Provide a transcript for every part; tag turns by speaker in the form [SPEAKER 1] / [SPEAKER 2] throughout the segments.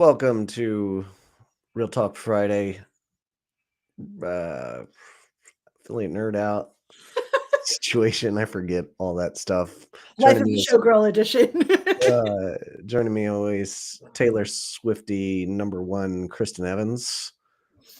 [SPEAKER 1] Welcome to Real Talk Friday, uh, affiliate nerd out situation. I forget all that stuff.
[SPEAKER 2] Life
[SPEAKER 1] Joining
[SPEAKER 2] of a
[SPEAKER 1] me,
[SPEAKER 2] Showgirl edition.
[SPEAKER 1] uh, joining me always, Taylor Swifty #1, Christen Evans.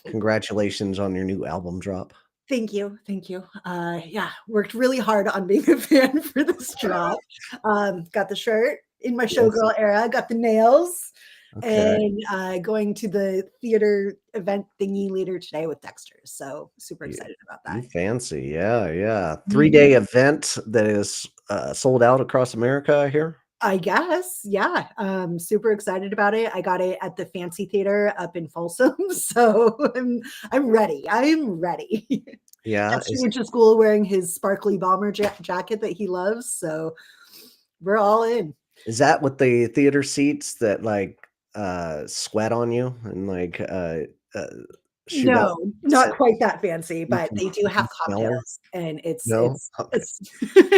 [SPEAKER 1] Congratulations on your new album drop.
[SPEAKER 2] Thank you. Thank you. Yeah, worked really hard on being a fan for this drop. Got the shirt in my
[SPEAKER 1] Yes.
[SPEAKER 2] Showgirl era, got the nails,
[SPEAKER 1] Okay.
[SPEAKER 2] and going to the theater event thingy later today with Dexter. So super
[SPEAKER 1] You,
[SPEAKER 2] excited about
[SPEAKER 1] you
[SPEAKER 2] that.
[SPEAKER 1] fancy. Yeah. Yeah.
[SPEAKER 2] Mhm.
[SPEAKER 1] 3-day event that is sold out across America, I hear.
[SPEAKER 2] I guess, yeah. Super excited about it. I got it at the Fancy Theater up in Folsom, so I'm ready. I'm ready.
[SPEAKER 1] Yeah.
[SPEAKER 2] Dexter went to school wearing his sparkly bomber jacket that he loves, so we're all in.
[SPEAKER 1] Is that what the theater seats that, like, sweat on you and, like, uh, shoot up
[SPEAKER 2] No, not
[SPEAKER 1] scent?
[SPEAKER 2] quite that fancy,
[SPEAKER 1] You
[SPEAKER 2] but
[SPEAKER 1] can
[SPEAKER 2] they do
[SPEAKER 1] you can
[SPEAKER 2] have
[SPEAKER 1] smell her?
[SPEAKER 2] cocktails, and it's
[SPEAKER 1] No?
[SPEAKER 2] it's
[SPEAKER 1] Okay.
[SPEAKER 2] it's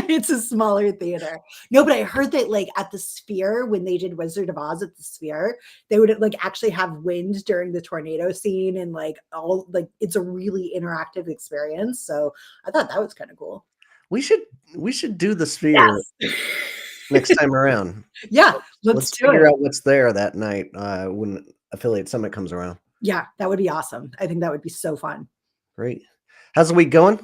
[SPEAKER 2] it's a smaller theater. No, but I heard that like at the Sphere when they did Wizard of Oz at the Sphere, they would like actually have wind during the tornado scene and like all like it's a really interactive experience. So I thought that was kind of cool.
[SPEAKER 1] We should we should do the Sphere
[SPEAKER 2] Yes.
[SPEAKER 1] next time around.
[SPEAKER 2] Yeah, let's
[SPEAKER 1] Let's
[SPEAKER 2] do
[SPEAKER 1] figure
[SPEAKER 2] it.
[SPEAKER 1] out what's there that night, when Affiliate Summit comes around.
[SPEAKER 2] Yeah, that would be awesome. I think that would be so fun.
[SPEAKER 1] Great. How's the week going?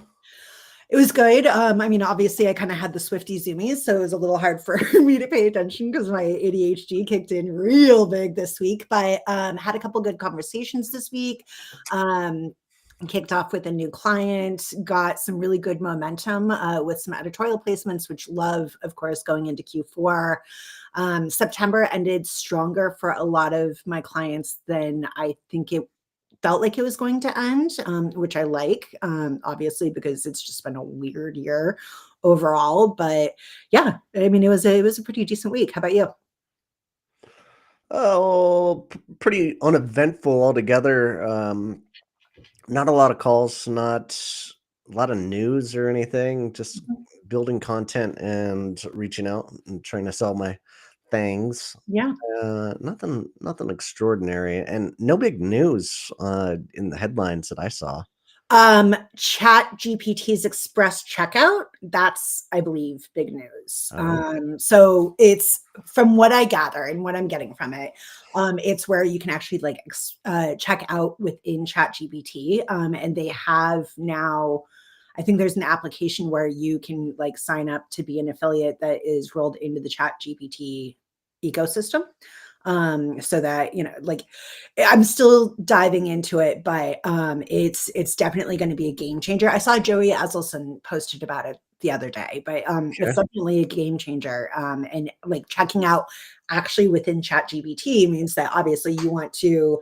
[SPEAKER 2] It was good. I mean, obviously, I kind of had the Swifty zoomies, so it was a little hard for me to pay attention because my ADHD kicked in real big this week. But had a couple good conversations this week. Um, Kicked off with a new client, got some really good momentum with some editorial placements, which love, of course, going into Q4. September ended stronger for a lot of my clients than I think it felt like it was going to end, which I like, obviously, because it's just been a weird year overall. But yeah, I mean, it was a pretty decent week. How about you?
[SPEAKER 1] Oh, pretty uneventful altogether. Not a lot of calls, not a lot of news or anything, just building content and reaching out and trying to sell my things.
[SPEAKER 2] Yeah.
[SPEAKER 1] Nothing extraordinary and no big news, in the headlines that I saw.
[SPEAKER 2] Chat GPT's express checkout, that's, I believe, big news.
[SPEAKER 1] Oh,
[SPEAKER 2] So it's from what I gather and what I'm getting from it, it's where you can actually like check out within Chat GPT. And they have now, I think there's an application where you can like sign up to be an affiliate that is rolled into the Chat GPT ecosystem. So that, like I'm still diving into it, but it's definitely going to be a game changer. I saw Joey Aselson posted about it the other day, but it's
[SPEAKER 1] okay.
[SPEAKER 2] definitely a game changer. And like checking out actually within Chat GPT means that obviously you want to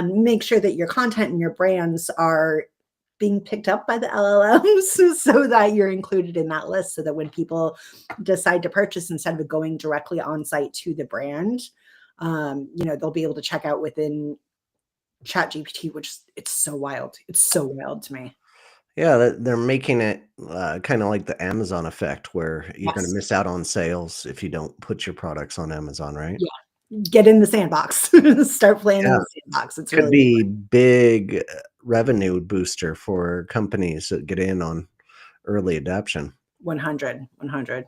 [SPEAKER 2] make sure that your content and your brands are being picked up by the LLMs so that you're included in that list so that when people decide to purchase instead of going directly on site to the brand, they'll be able to check out within Chat GPT, which it's so wild. It's so wild to me.
[SPEAKER 1] Yeah, they're making it, kinda like the Amazon effect where you're gonna
[SPEAKER 2] Yes.
[SPEAKER 1] miss out on sales if you don't put your products on Amazon, right?
[SPEAKER 2] Yeah. Get in the sandbox. Start playing in
[SPEAKER 1] Yeah,
[SPEAKER 2] the sandbox. It's
[SPEAKER 1] could
[SPEAKER 2] really
[SPEAKER 1] be big, revenue booster for companies that get in on early adoption.
[SPEAKER 2] 100, 100.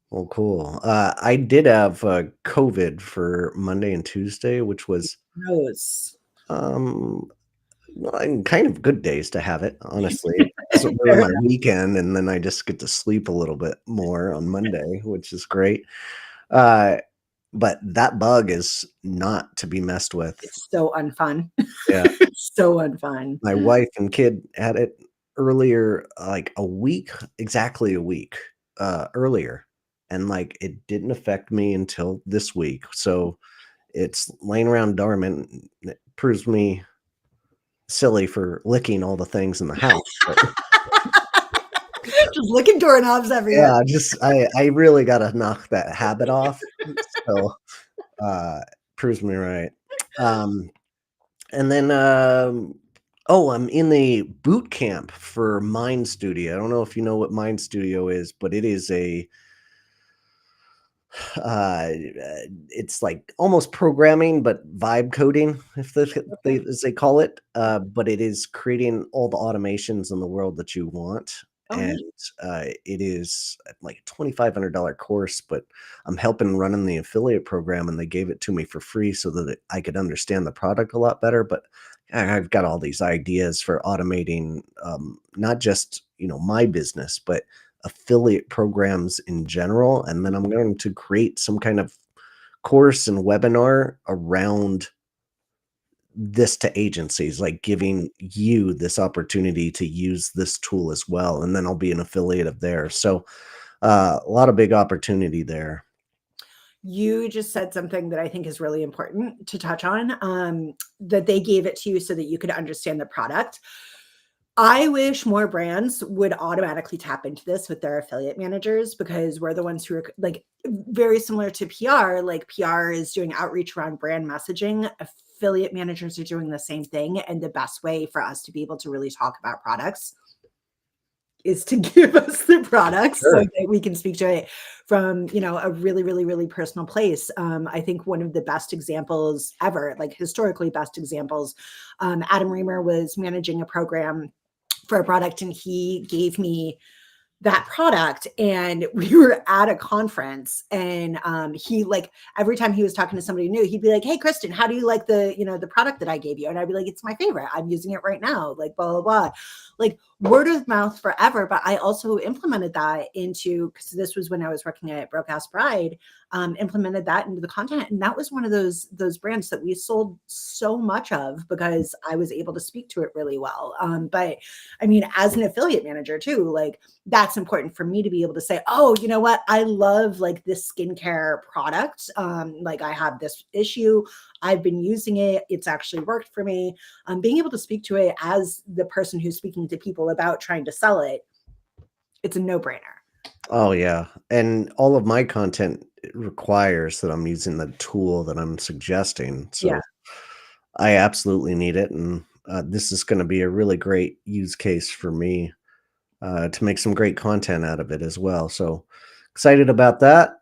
[SPEAKER 1] Well, cool. I did have, COVID for Monday and Tuesday, which was,
[SPEAKER 2] Rose.
[SPEAKER 1] um, well, and kind of good days to have it, honestly. It doesn't ruin
[SPEAKER 2] Fair
[SPEAKER 1] my
[SPEAKER 2] enough.
[SPEAKER 1] weekend, and then I just get to sleep a little bit more on Monday, which is great. Uh, but that bug is not to be messed with.
[SPEAKER 2] It's so unfun.
[SPEAKER 1] Yeah,
[SPEAKER 2] So unfun.
[SPEAKER 1] my wife and kid had it earlier, like a week, exactly a week, earlier, and, like, it didn't affect me until this week, so it's laying around dormant. It proves me silly for licking all the things in the house, but
[SPEAKER 2] Just licking doorknobs everywhere.
[SPEAKER 1] yeah, I really gotta knock that habit off, so, uh, proves me right. Um, and then, oh, I'm in the boot camp for Mind Studio. I don't know if you know what Mind Studio is, but it is a It's like almost programming, but vibe coding, if
[SPEAKER 2] Okay.
[SPEAKER 1] as they call it. But it is creating all the automations in the world that you want.
[SPEAKER 2] Oh,
[SPEAKER 1] And
[SPEAKER 2] neat.
[SPEAKER 1] it is like a $2,500 course, but I'm helping running the affiliate program, and they gave it to me for free so that I could understand the product a lot better. But I've got all these ideas for automating, not just my business, but affiliate programs in general. And then I'm going to create some kind of course and webinar around this to agencies, like giving you this opportunity to use this tool as well. And then I'll be an affiliate of theirs. So a lot of big opportunity there.
[SPEAKER 2] You just said something that I think is really important to touch on, that they gave it to you so that you could understand the product. I wish more brands would automatically tap into this with their affiliate managers, because we're the ones who are like very similar to PR. Like PR is doing outreach around brand messaging. Affiliate managers are doing the same thing. And the best way for us to be able to really talk about products is to give us the products so
[SPEAKER 1] Sure.
[SPEAKER 2] that we can speak to it from, a really, really, really personal place. I think one of the best examples ever, like historically best examples, Adam Reamer was managing a program for a product, and he gave me that product, and we were at a conference, and he, like, every time he was talking to somebody new, he'd be like, "Hey Kristen, how do you like the product that I gave you?" And I'd be like, "It's my favorite, I'm using it right now," like blah blah blah. Like, word of mouth forever. But I also implemented that into, because this was when I was working at Broadcast Bride, implemented that into the content, and that was one of those brands that we sold so much of because I was able to speak to it really well. But I mean, as an affiliate manager too, like, that's important for me to be able to say, "Oh, you know what? I love like this skincare product. Like, I have this issue. I've been using it. It's actually worked for me." Being able to speak to it as the person who's speaking to people about trying to sell it, it's a no-brainer.
[SPEAKER 1] Oh yeah. And all of my content requires that I'm using the tool that I'm suggesting.
[SPEAKER 2] Yeah.
[SPEAKER 1] So I absolutely need it. And this is going to be a really great use case for me to make some great content out of it as well. So excited about that.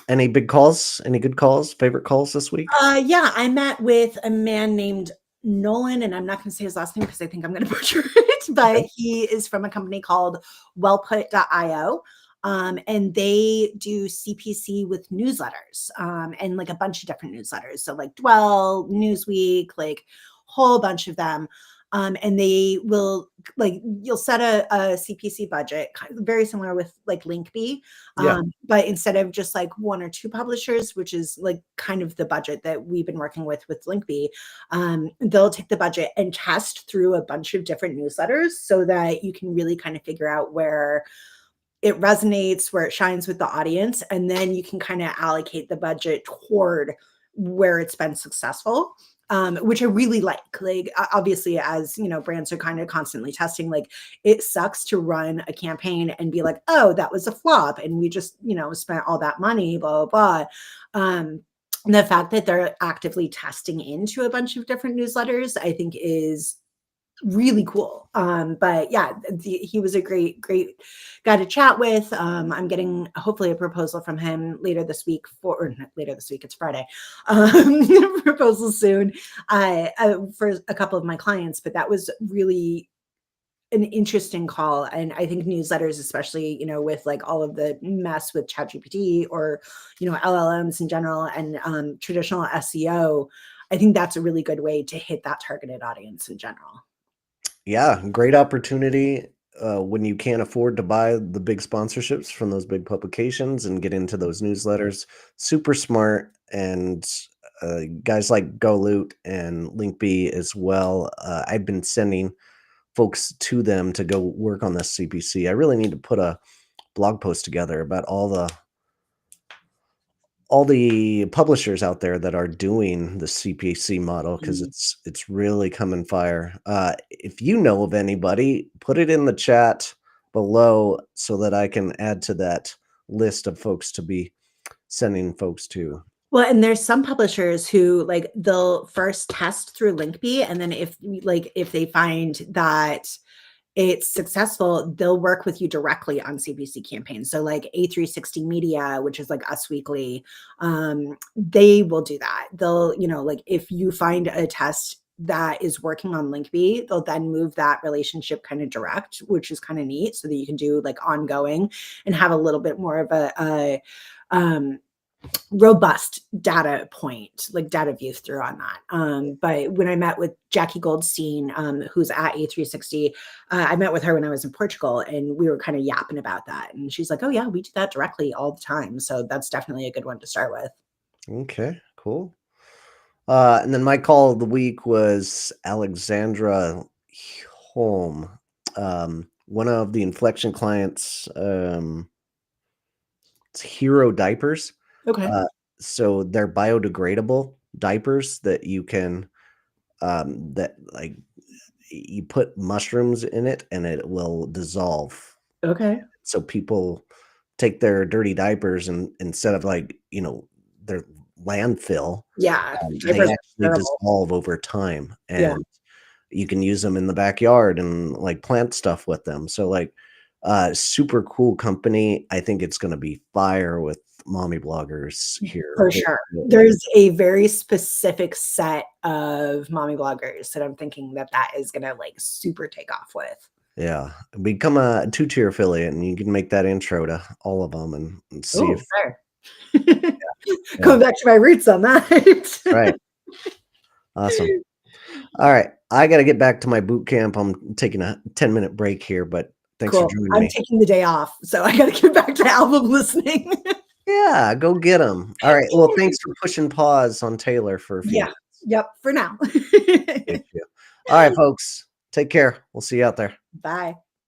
[SPEAKER 1] Any big calls? Any good calls? Favorite calls this week?
[SPEAKER 2] Yeah, I met with a man named Nolan, and I'm not going to say his last name because I think I'm going to butcher it, but
[SPEAKER 1] Okay.
[SPEAKER 2] he is from a company called wellput.io. And they do CPC with newsletters, and like a bunch of different newsletters. So like Dwell, Newsweek, like whole bunch of them. And they will, like, you'll set a CPC budget, very similar with like Linkbee.
[SPEAKER 1] Yeah.
[SPEAKER 2] But instead of just like one or two publishers, which is like kind of the budget that we've been working with Linkbee, they'll take the budget and test through a bunch of different newsletters so that you can really kind of figure out where it resonates, where it shines with the audience, and then you can kind of allocate the budget toward where it's been successful. Which I really like. Like, obviously, as you know, brands are kind of constantly testing. Like, it sucks to run a campaign and be like, "Oh, that was a flop," and we just, spent all that money, blah blah blah. The fact that they're actively testing into a bunch of different newsletters, I think, is really cool. But yeah, he was a great guy to chat with. I'm getting hopefully a proposal from him later this week, or not later this week, it's Friday. Proposal soon, for a couple of my clients. But that was really an interesting call. And I think newsletters, especially, with like all of the mess with ChatGPT, or, LLMs in general, and traditional SEO, I think that's a really good way to hit that targeted audience in general.
[SPEAKER 1] Yeah. Great opportunity when you can't afford to buy the big sponsorships from those big publications and get into those newsletters. Super smart. And guys like GoLoot and Linkbee as well. I've been sending folks to them to go work on this CPC. I really need to put a blog post together about all the publishers out there that are doing the CPC model, because
[SPEAKER 2] Mm.
[SPEAKER 1] it's really coming fire. If you know of anybody, put it in the chat below so that I can add to that list of folks to be sending folks to.
[SPEAKER 2] Well, and there's some publishers who, like, they'll first test through Linkbee, and then if they find that it's successful, they'll work with you directly on CPC campaigns. So like A360 Media, which is like Us Weekly, they will do that. They'll, like if you find a test that is working on Linkbee, they'll then move that relationship kind of direct, which is kind of neat, so that you can do like ongoing and have a little bit more of a robust data point, like data view through on that. But when I met with Jackie Goldstein, who's at A360, I met with her when I was in Portugal, and we were kind of yapping about that. And she's like, "Oh yeah, we do that directly all the time." So that's definitely a good one to start with.
[SPEAKER 1] Okay, cool. And then my call of the week was Alexandra Holm, one of the Inflection clients. It's Hero Diapers.
[SPEAKER 2] Okay.
[SPEAKER 1] So they're biodegradable diapers that you can that like you put mushrooms in it and it will dissolve.
[SPEAKER 2] Okay.
[SPEAKER 1] So people take their dirty diapers and instead of their landfill,
[SPEAKER 2] Yeah.
[SPEAKER 1] they
[SPEAKER 2] Diapers are
[SPEAKER 1] actually
[SPEAKER 2] terrible.
[SPEAKER 1] dissolve over time,
[SPEAKER 2] Yeah.
[SPEAKER 1] and you can use them in the backyard and like plant stuff with them. So like super cool company. I think it's going to be fire with mommy bloggers here.
[SPEAKER 2] For sure.
[SPEAKER 1] Hopefully.
[SPEAKER 2] There's a very specific set of mommy bloggers that I'm thinking that is gonna like super take off with.
[SPEAKER 1] Yeah, become a two-tier affiliate, and you can make that intro to all of them and see
[SPEAKER 2] Oh,
[SPEAKER 1] if
[SPEAKER 2] fair.
[SPEAKER 1] yeah,
[SPEAKER 2] Going back to my roots on that.
[SPEAKER 1] right. Awesome. All right, I gotta get back to my boot camp. I'm taking a 10-minute break here, but thanks for
[SPEAKER 2] Cool.
[SPEAKER 1] joining
[SPEAKER 2] I'm
[SPEAKER 1] me.
[SPEAKER 2] taking the day off, so I gotta get back to album listening.
[SPEAKER 1] Yeah, go get them. All right, well, thanks for pushing pause on Taylor for a few
[SPEAKER 2] Yeah.
[SPEAKER 1] minutes.
[SPEAKER 2] Yep, for now.
[SPEAKER 1] Thank you. All right, folks, take care. We'll see you out there.
[SPEAKER 2] Bye.